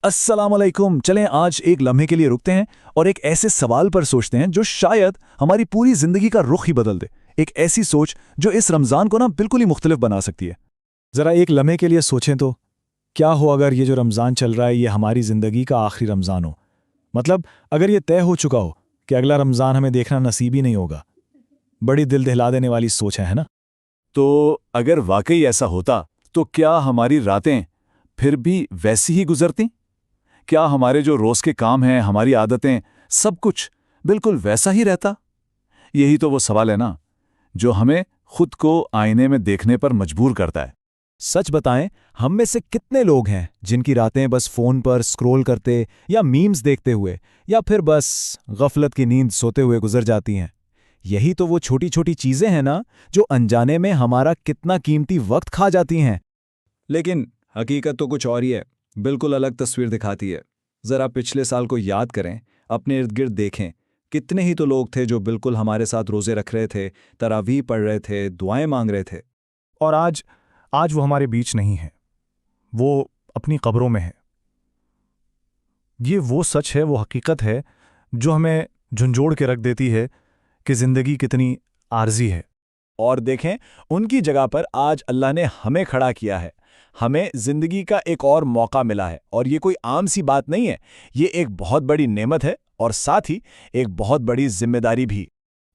अस्सलाम वालेकुम। चलें आज एक लम्हे के लिए रुकते हैं और एक ऐसे सवाल पर सोचते हैं जो शायद हमारी पूरी जिंदगी का रुख ही बदल दे। एक ऐसी सोच जो इस रमज़ान को ना बिल्कुल ही मुख्तलिफ बना सकती है। ज़रा एक लम्हे के लिए सोचें तो क्या हो अगर ये जो रमज़ान चल रहा है ये हमारी ज़िंदगी का आखिरी रमज़ान हो। मतलब अगर ये तय हो चुका हो कि अगला रमज़ान हमें देखना नसीब ही नहीं होगा। बड़ी दिल दहला देने वाली सोच है ना। तो अगर वाकई ऐसा होता तो क्या हमारी रातें फिर भी वैसी ही गुजरती? क्या हमारे जो रोज़ के काम हैं, हमारी आदतें, सब कुछ बिल्कुल वैसा ही रहता? यही तो वो सवाल है ना जो हमें खुद को आईने में देखने पर मजबूर करता है। सच बताएं, हम में से कितने लोग हैं जिनकी रातें बस फ़ोन पर स्क्रॉल करते या मीम्स देखते हुए या फिर बस गफलत की नींद सोते हुए गुजर जाती हैं। यही तो वो छोटी छोटी चीज़ें हैं ना जो अनजाने में हमारा कितना कीमती वक्त खा जाती हैं। लेकिन हकीकत तो कुछ और ही है, बिल्कुल अलग तस्वीर दिखाती है। ज़रा पिछले साल को याद करें, अपने इर्द गिर्द देखें, कितने ही तो लोग थे जो बिल्कुल हमारे साथ रोज़े रख रहे थे, तरावीह पढ़ रहे थे, दुआएं मांग रहे थे। और आज वो हमारे बीच नहीं है, वो अपनी कब्रों में है। ये वो सच है, वो हकीकत है जो हमें झंझोड़ के रख देती है कि ज़िंदगी कितनी आर्जी है। और देखें, उनकी जगह पर आज अल्लाह ने हमें खड़ा किया है। हमें ज़िंदगी का एक और मौका मिला है और ये कोई आम सी बात नहीं है। ये एक बहुत बड़ी नेमत है और साथ ही एक बहुत बड़ी जिम्मेदारी भी।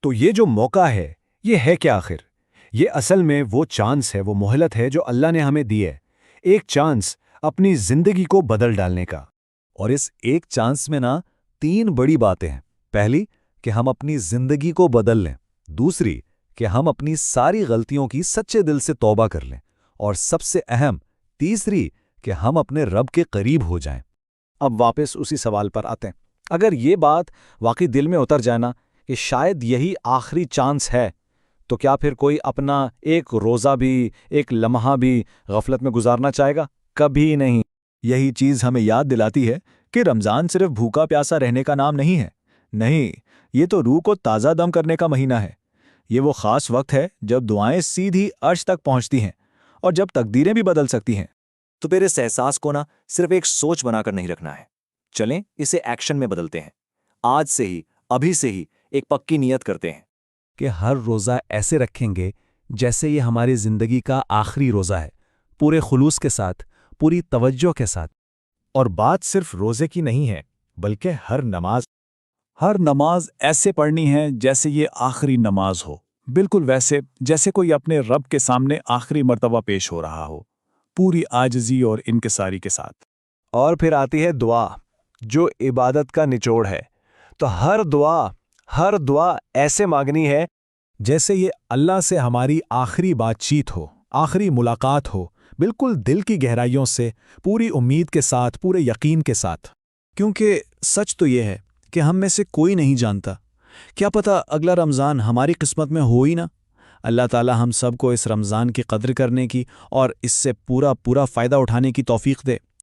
तो ये जो मौका है, ये है क्या आखिर? ये असल में वो चांस है, वो मोहलत है जो अल्लाह ने हमें दी है। एक चांस अपनी ज़िंदगी को बदल डालने का। और इस एक चांस में ना 3 बड़ी बातें हैं। पहली कि हम अपनी ज़िंदगी को बदल लें, दूसरी कि हम अपनी सारी गलतियों की सच्चे दिल से तौबा कर लें, और सबसे अहम तीसरी कि हम अपने रब के करीब हो जाएं। अब वापस उसी सवाल पर आते हैं। अगर ये बात वाकई दिल में उतर जाए ना कि शायद यही आखिरी चांस है, तो क्या फिर कोई अपना एक रोज़ा भी, एक लम्हा भी गफलत में गुजारना चाहेगा? कभी नहीं। यही चीज़ हमें याद दिलाती है कि रमज़ान सिर्फ भूखा प्यासा रहने का नाम नहीं है। नहीं, ये तो रूह को ताज़ा दम करने का महीना है। ये वो ख़ास वक्त है जब दुआएं सीधी अर्श तक पहुंचती हैं और जब तकदीरें भी बदल सकती हैं। तो फिर इस एहसास को ना सिर्फ एक सोच बनाकर नहीं रखना है, चलें इसे एक्शन में बदलते हैं। आज से ही, अभी से ही एक पक्की नियत करते हैं कि हर रोज़ा ऐसे रखेंगे जैसे ये हमारी ज़िंदगी का आखिरी रोज़ा है, पूरे खुलूस के साथ, पूरी तवज्जो के साथ। और बात सिर्फ रोज़े की नहीं है, बल्कि हर नमाज ऐसे पढ़नी है जैसे ये आखिरी नमाज हो, बिल्कुल वैसे जैसे कोई अपने रब के सामने आखिरी मर्तबा पेश हो रहा हो, पूरी आजिज़ी और इनकिसारी के साथ। और फिर आती है दुआ, जो इबादत का निचोड़ है। तो हर दुआ ऐसे मांगनी है जैसे ये अल्लाह से हमारी आखिरी बातचीत हो, आखिरी मुलाकात हो, बिल्कुल दिल की गहराइयों से, पूरी उम्मीद के साथ, पूरे यकीन के साथ। क्योंकि सच तो ये है कि हम में से कोई नहीं जानता, क्या पता अगला रमज़ान हमारी किस्मत में हो ही ना। अल्लाह ताला हम सब को इस रमज़ान की कद्र करने की और इससे पूरा फ़ायदा उठाने की तौफीक दे।